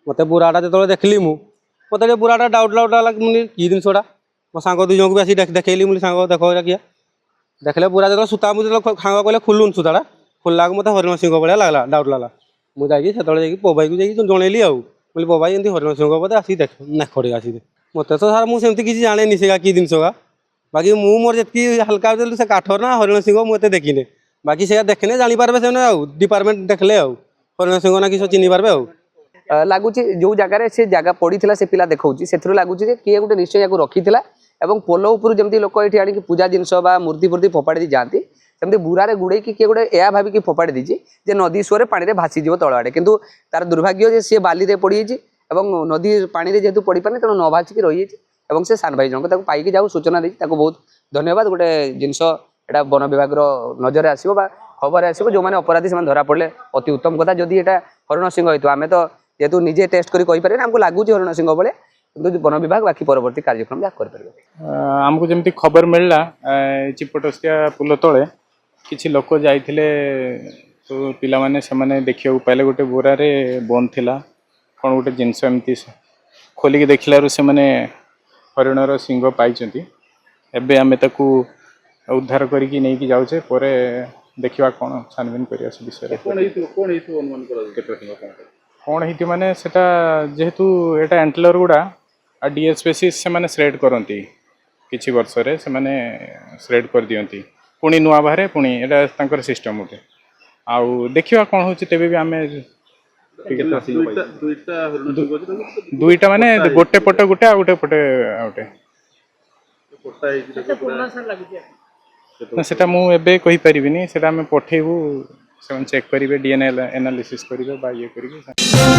मत बुराटा जो देखली मत बुराटा डाउट डाउट मुझे कि जिनसा मो सांग दुई जन को आसी देखली मुझे सांग देख किया देखले बुरा जो सूता मुझे सांग कहले खुलुन सूताटा खोलला मत हरिण सिंह भाया लगला डाउट लगला मुझे से पबाई को जनइली आउ बोली पबाई एमती हरिण सिंह बोधे आसी देख नाखड़े आसी मत तो सार मुझे किसी जाने से कि जिनसा बाकी मु मोर जी हल्का से काठर ना हरिण सिंह मुझे देखने बाकी से देखने जापारे से डिपार्टमेंट देखले हरिण सिंह ना कि चिन्ह पारे लगुच जो जगार से जगह पड़ी से पिला देखा से लगुच किए गोटे निश्चय या रखी और पोल उपर जमी लोक ये आनी पूजा जिनस मूर्ति फूर्ति फोपाड़ी जाती सेमती बुरारे गुड़े किए गोटे या भाविक फोपाड़ी देती जे नदी स्वर पानी भासीज तल आड़े कितु तार दुर्भाग्य सी बाली में पड़ी नदी पानी में जेहतु पड़ पारे तेणु न भासिक रही है से सान भाई जनक पाई जाऊ सूचना दी बहुत धन्यवाद गोटे जिनस यहाँ वन विभाग नजर आसो खबर आसो जो मैंने अपराधी से धरा पड़े अति उत्तम कथा जदि यहाँ हरिण सिंह होता आम तो जेहतु निजे टेस्ट करें आमको लगुच हरिण सिंह भाई किंतु वन विभाग बाकी परवर्ती कार्यक्रम करें आमको जमी खबर मिलला चिपटसिया पुल तले किसी लोक जाइए तो पिला माने से देखा पाइले गोटे बोरारे बंद थिला कौन गोटे जिनस एमती खोलिक देखल से मैंने हरिणर सिंह पाई एबे आमे ताकू उद्धार करके नहीं जाऊे पर देखा कौन छानबीन कर विषय कौन होती माने सेटा जेहेतु एटा एंटलर गुड़ा आ डीएस स्पेसीस से माने श्रेड करती किछि वर्ष रे से माने श्रेड कर दियंती पुणी नुआ बाहर पुणी एटा तांकर सिस्टम उठे आउ देखिवा कौन होची तेबे भी आमे दुईटा माने गोटे पटे गोटे आ गोटे पटे आउटे सेटा मु एबे कहि परिबिनी सेटा आमे पठेबू से चेक करिवे डीएनए एनालिसिस करिवे बा ये करिवे